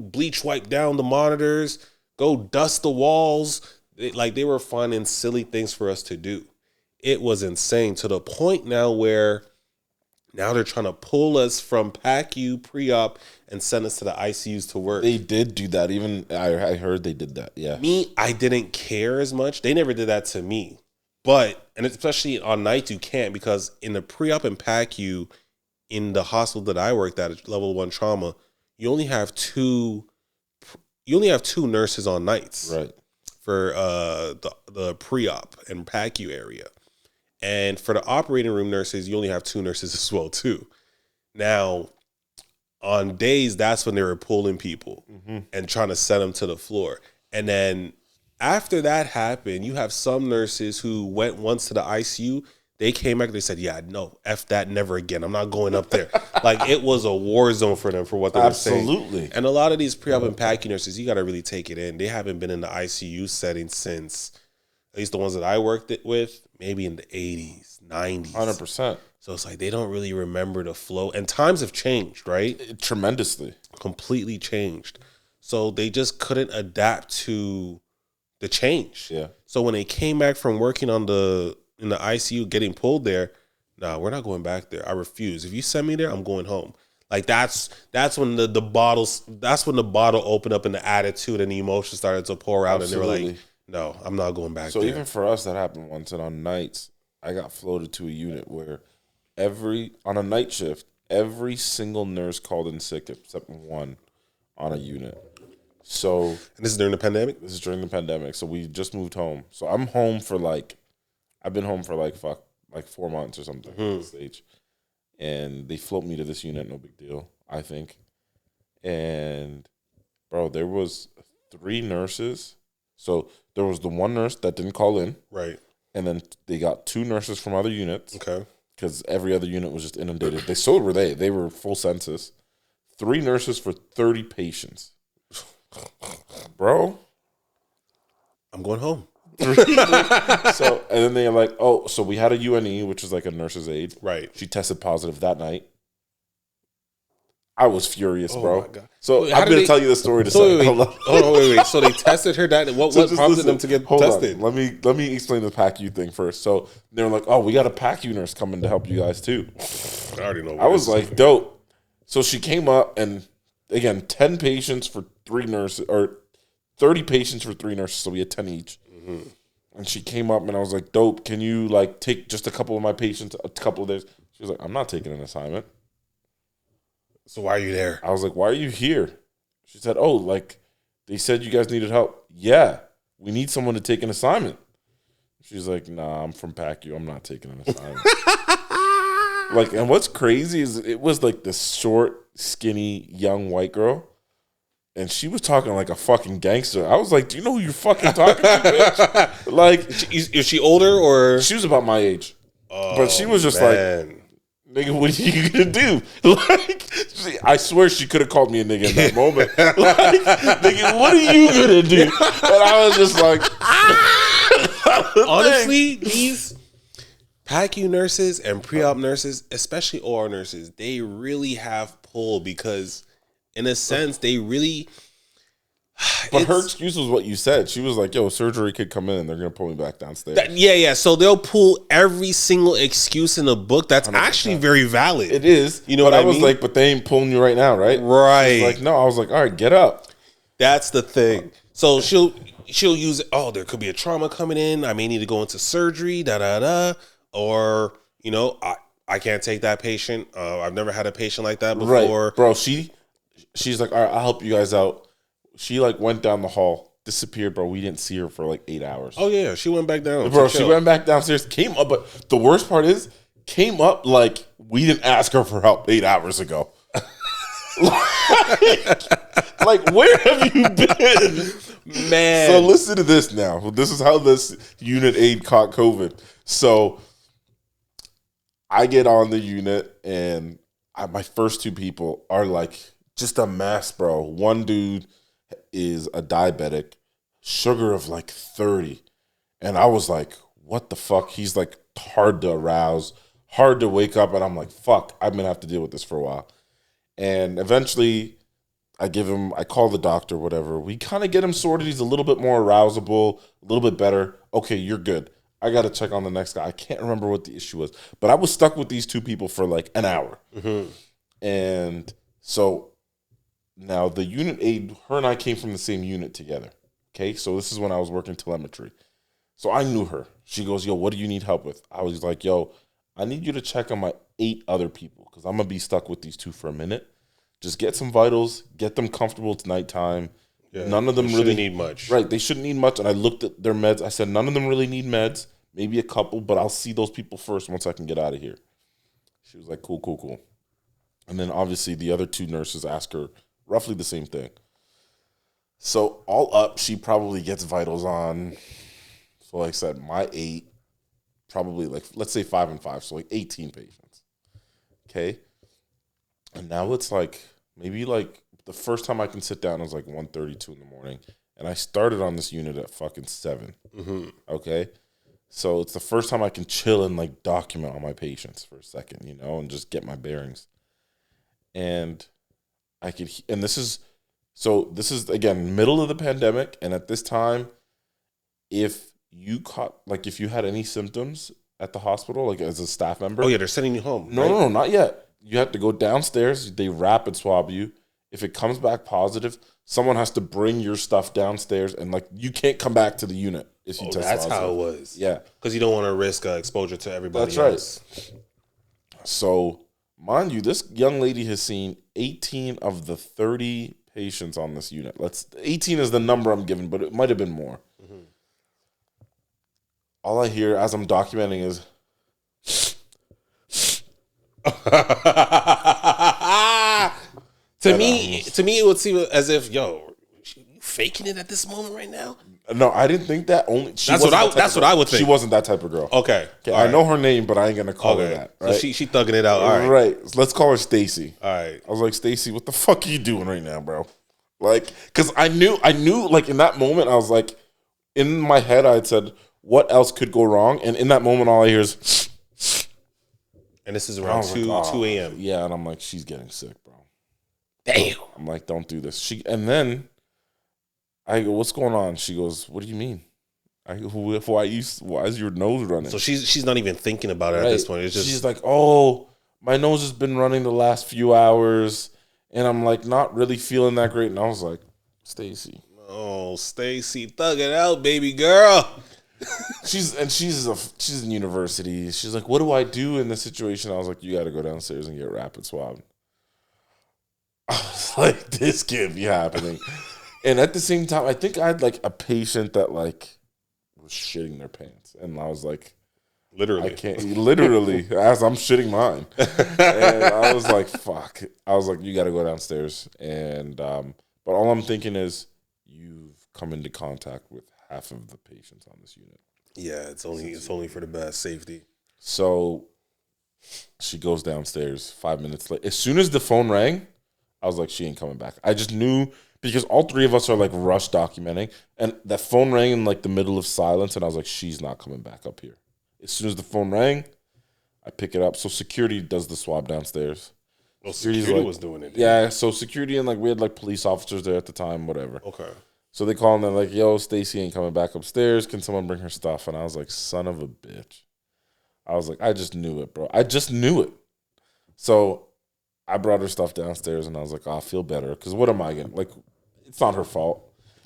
bleach wipe down the monitors, go dust the walls. They were finding silly things for us to do. It was insane to the point now where now they're trying to pull us from PACU pre-op and send us to the ICUs to work.
They did do that. Even I heard they did that. Yeah.
Me, I didn't care as much. They never did that to me. But, and especially on nights, you can't, because in the pre-op and PACU in the hospital that I worked at level 1 trauma, you only have two nurses on nights.
Right.
For the pre-op and PACU area. And for the operating room nurses, you only have 2 nurses as well, too. Now, on days, that's when they were pulling people and trying to send them to the floor. And then after that happened, you have some nurses who went once to the ICU. They came back, they said, yeah, no, F that, never again. I'm not going up there. Like, it was a war zone for them for what they were saying.
Absolutely.
And a lot of these pre-op and PACU nurses, you got to really take it in. They haven't been in the ICU setting since, at least the ones that I worked with, maybe in the 80s, 90s.
100%.
So it's like they don't really remember the flow. And times have changed, right?
Tremendously.
Completely changed. So they just couldn't adapt to the change.
Yeah.
So when they came back from working in the ICU, getting pulled there, no, we're not going back there. I refuse. If you send me there, I'm going home. Like that's when the bottle opened up and the attitude and the emotion started to pour out. Absolutely. And they were like, no, I'm not going back there.
So even for us, that happened once. And on nights, I got floated to a unit where on a night shift, every single nurse called in sick except one on a unit. So,
and this is during the pandemic?
This is during the pandemic. So we just moved home. So I'm home for I've been home for like 4 months or something at this stage. And they float me to this unit, no big deal, I think. And, bro, there was 3 nurses. So there was the one nurse that didn't call in.
Right.
And then they got 2 nurses from other units.
Okay.
Because every other unit was just inundated. So were they. They were full census. 3 nurses for 30 patients. Bro.
I'm going home.
So, and then they're like, oh, so we had a UNE, which is like a nurse's aide.
Right.
She tested positive that night. I was furious, bro.
My God.
So I'm going to tell you the story to say.
Wait. So they tested her. What prompted them to get tested?
Let me explain the PACU thing first. So they were like, "Oh, we got a PACU nurse coming to help you guys too."
I already know.
I was like, "Dope." So she came up, and again, 10 patients for 3 nurses, or 30 patients for 3 nurses. So we had 10 each. Mm-hmm. And she came up, and I was like, "Dope. Can you like take just a couple of my patients, a couple of days?" She was like, "I'm not taking an assignment."
So why are you there?
I was like, "Why are you here?" She said, "Oh, like they said you guys needed help." Yeah, we need someone to take an assignment. She's like, "Nah, I'm from PACU. I'm not taking an assignment." Like, and what's crazy is it was like this short, skinny, young white girl, and she was talking like a fucking gangster. I was like, "Do you know who you're fucking talking to, bitch?" Like,
is she older or
she was about my age, but she was just
man.
like, "Nigga, what are you gonna do?" Like, I swear she could have called me a nigga in that moment. Like, nigga, what are you gonna do? And I was just like,
honestly, these PACU nurses and pre-op nurses, especially OR nurses, they really have pull because, in a sense, they really.
But her excuse was what you said. She was like, "Yo, surgery could come in and they're gonna pull me back downstairs."
Yeah. So they'll pull every single excuse in the book. That's
100%.
Actually very valid.
It is.
You know
but
what I
was
mean?
like, "But they ain't pulling you right now, right?"
Right.
She was like, "No." I was like, "All right, get up."
That's the thing. So she'll use, "Oh, there could be a trauma coming in. I may need to go into surgery, or I can't take that patient. I've never had a patient like that before."
Right. Bro, she's like, "All right, I'll help you guys out." She like went down the hall, disappeared, bro. We didn't see her for like 8 hours.
Oh yeah, she went back down.
Bro, she went back downstairs, came up, but the worst part is, came up like we didn't ask her for help 8 hours ago. like, where have you been?
Man.
So listen to this now. This is how this unit aide caught COVID. So I get on the unit, and my first 2 people are like just a mess, bro. One dude is a diabetic, sugar of like 30. And I was like, what the fuck? He's like hard to arouse, hard to wake up. And I'm like, fuck, I'm going to have to deal with this for a while. And eventually I call the doctor, whatever. We kind of get him sorted. He's a little bit more arousable, a little bit better. Okay, you're good. I got to check on the next guy. I can't remember what the issue was, but I was stuck with these 2 people for like an hour. Mm-hmm. And so now the unit aide, her and I came from the same unit together. Okay, so this is when I was working telemetry. So I knew her. She goes, "Yo, what do you need help with?" I was like, "Yo, I need you to check on my 8 other people because I'm going to be stuck with these 2 for a minute. Just get some vitals, get them comfortable. It's nighttime." Yeah, none of them really
need much.
Right, they shouldn't need much. And I looked at their meds. I said, none of them really need meds. Maybe a couple, but I'll see those people first once I can get out of here. She was like, cool. And then obviously the other 2 nurses ask her roughly the same thing. So all up, she probably gets vitals on. So like I said, my 8, probably like, let's say 5 and 5. So like 18 patients. Okay. And now it's like, maybe like the first time I can sit down was like 1:32 in the morning. And I started on this unit at fucking 7. Mm-hmm. Okay. So it's the first time I can chill and like document all my patients for a second, and just get my bearings. And this is again, middle of the pandemic. And at this time, if you had any symptoms at the hospital, like as a staff member.
Oh yeah, they're sending you home.
No, not yet. You have to go downstairs. They rapid swab you. If it comes back positive, someone has to bring your stuff downstairs, and like you can't come back to the unit if you test positive.
That's how it was.
Yeah,
because you don't want to risk exposure to everybody
that's
else.
Right. So, mind you, this young lady has seen 18 of the 30 patients on this unit. 18 is the number I'm giving, but it might have been more. Mm-hmm. All I hear as I'm documenting is.
To me, it would seem as if, yo, you faking it at this moment right now.
No, I didn't think that.
That's what I would think.
She wasn't that type of girl.
Okay,
I know her name, but I ain't gonna call her that. Right?
So she thugging it out. All right,
right. So let's call her Stacy.
All right.
I was like, Stacy, what the fuck are you doing right now, bro? Like, because I knew, like in that moment, I was like, in my head, I had said, what else could go wrong? And in that moment, all I hear is.
And this is around 2 a.m.
Yeah, and I'm like, she's getting sick, bro.
Damn.
I'm like, don't do this. And then I go, what's going on? She goes, what do you mean? I go, why is your nose running?
So she's not even thinking about it at this point. It's just,
she's like, oh, my nose has been running the last few hours, and I'm like not really feeling that great. And I was like, Stacy.
oh, Stacy, thug it out, baby girl.
She's in university. She's like, what do I do in this situation? I was like, you got to go downstairs and get rapid swab. I was like, this can't be happening. And at the same time, I think I had like a patient that like was shitting their pants, and I was like,
literally,
I can't. Literally, as I'm shitting mine, and I was like, fuck. I was like, you got to go downstairs, and but all I'm thinking is, you've come into contact with half of the patients on this unit.
Yeah, it's only for the best safety.
So she goes downstairs 5 minutes late. As soon as the phone rang, I was like, she ain't coming back. I just knew, because all three of us are like rush documenting, and that phone rang in like the middle of silence, and I was like, she's not coming back up here. As soon as the phone rang, I pick it up. So security does the swab downstairs.
Well, security was doing it.
Yeah, so security, and like we had like police officers there at the time, whatever.
Okay.
So they call and they're like, yo, Stacy ain't coming back upstairs. Can someone bring her stuff? And I was like, son of a bitch. I was like, I just knew it, bro. I just knew it. So I brought her stuff downstairs, and I was like, I'll feel better. Because what am I going to, like, it's not her fault.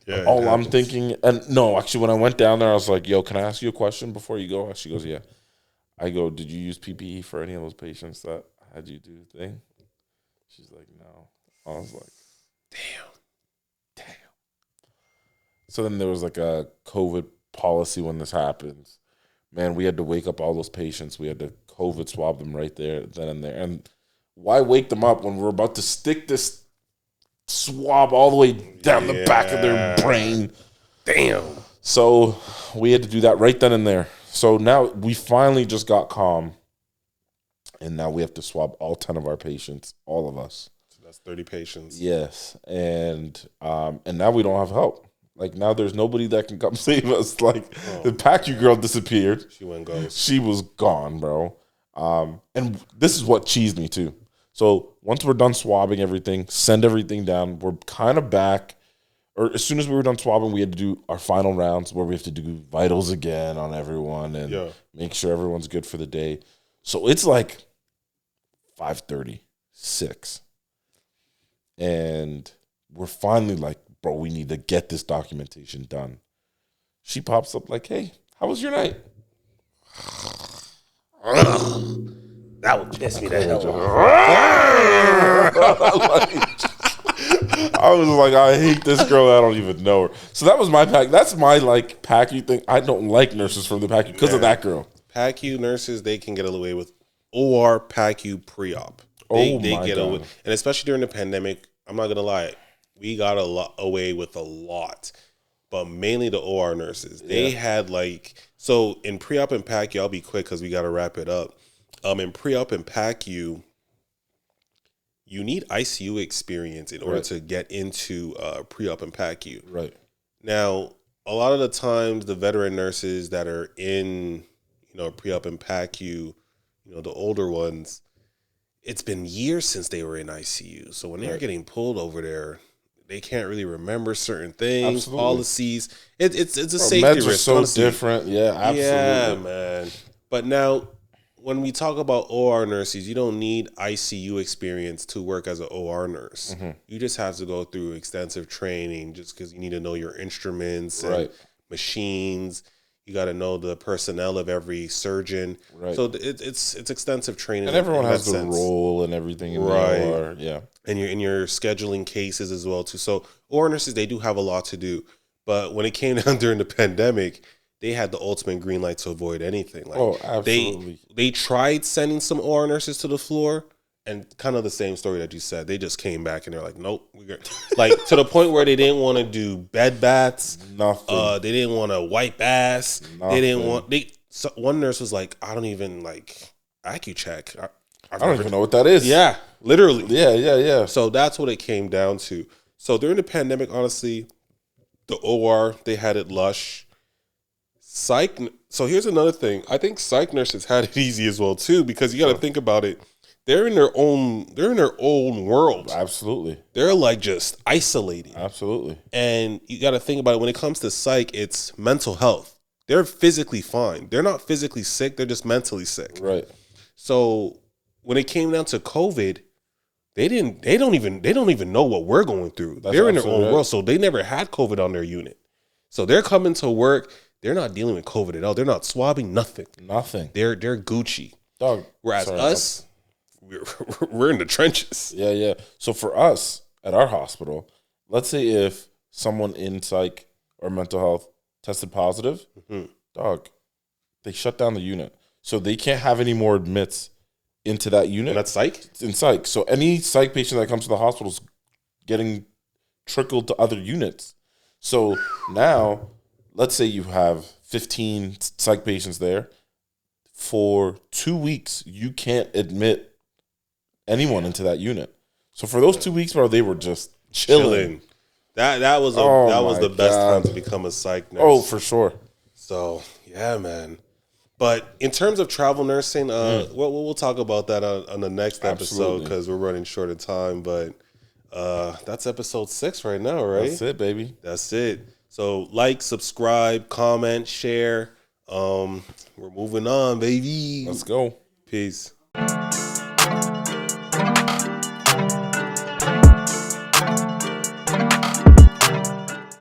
Yeah,
all I'm thinking, and no, actually, when I went down there, I was like, yo, can I ask you a question before you go? She goes, yeah. I go, did you use PPE for any of those patients that had you do the thing? She's like, no. I was like, damn. So then there was like a COVID policy when this happens. Man, we had to wake up all those patients. We had to COVID swab them right there, then and there. And why wake them up when we're about to stick this swab all the way down the back of their brain?
Damn.
So we had to do that right then and there. So now we finally just got calm. And now we have to swab all 10 of our patients, all of us.
So that's 30 patients.
Yes. And now we don't have help. Like, now there's nobody that can come save us. Like, the PACU girl disappeared.
She went ghost.
She was gone, bro. And this is what cheesed me, too. So once we're done swabbing everything, send everything down, we're kind of back. Or as soon as we were done swabbing, we had to do our final rounds where we have to do vitals again on everyone and make sure everyone's good for the day. So it's like 5:30, 6. And we're finally like, bro, we need to get this documentation done. She pops up like, hey, how was your night?
That would piss me the hell
I was like, I hate this girl. I don't even know her. So that was my pack. That's my like PACU thing. I don't like nurses from the PACU because of that girl.
PACU nurses, they can get away with OR PACU pre-op. They get away, and especially during the pandemic, I'm not gonna lie, we got away with a lot, but mainly the OR nurses. They had like, so in pre-op and PACU, I'll be quick because we got to wrap it up. In pre-op and PACU, you need ICU experience in order to get into pre-op and PACU.
Right.
Now, a lot of the times, the veteran nurses that are in, pre-op and PACU, the older ones, it's been years since they were in ICU. So when they're getting pulled over there, they can't really remember certain things, policies. It's a safety
meds
risk.
Are so honestly. Different. Yeah, absolutely.
Yeah, man. But now, when we talk about OR nurses, you don't need ICU experience to work as an OR nurse. Mm-hmm. You just have to go through extensive training just because you need to know your instruments and machines. You got to know the personnel of every surgeon. Right. So it's extensive training.
And everyone has a role and everything in the OR. Yeah.
And you're scheduling cases as well, too. So OR nurses, they do have a lot to do. But when it came down during the pandemic, they had the ultimate green light to avoid anything. Like,
absolutely.
They tried sending some OR nurses to the floor, and kind of the same story that you said. They just came back and they're like, nope. Like, to the point where they didn't want to do bed baths.
Nothing.
They didn't want to wipe ass. Nothing. They didn't want... one nurse was like, I don't even, AccuCheck.
I don't even know what that is.
Yeah, literally.
Yeah.
So that's what it came down to. So during the pandemic, honestly, the OR, they had it lush. Psych. So here's another thing. I think psych nurses had it easy as well, too, because you got to think about it. they're in their own world.
Absolutely.
They're like just isolated.
Absolutely.
And you got to think about it. When it comes to psych, it's mental health. They're physically fine. They're not physically sick. They're just mentally sick.
Right.
So when it came down to COVID, they don't even know what we're going through. They're in their own world. So they never had COVID on their unit. So they're coming to work. They're not dealing with COVID at all. They're not swabbing nothing. They're Gucci.
Dog.
Whereas us, we're in the trenches.
Yeah. So for us at our hospital, let's say if someone in psych or mental health tested positive, dog, they shut down the unit. So they can't have any more admits into that unit.
And that's psych?
It's in psych. So any psych patient that comes to the hospital is getting trickled to other units. So now, let's say you have 15 psych patients there. For 2 weeks, you can't admit anyone into that unit. So for those 2 weeks, bro, they were just chilling.
That was the best time to become a psych nurse.
Oh, for sure.
So yeah, man. But in terms of travel nursing, we'll talk about that on the next episode because we're running short of time. But that's episode 6 right now, right?
That's it, baby.
That's it. So like, subscribe, comment, share. We're moving on, baby.
Let's go.
Peace.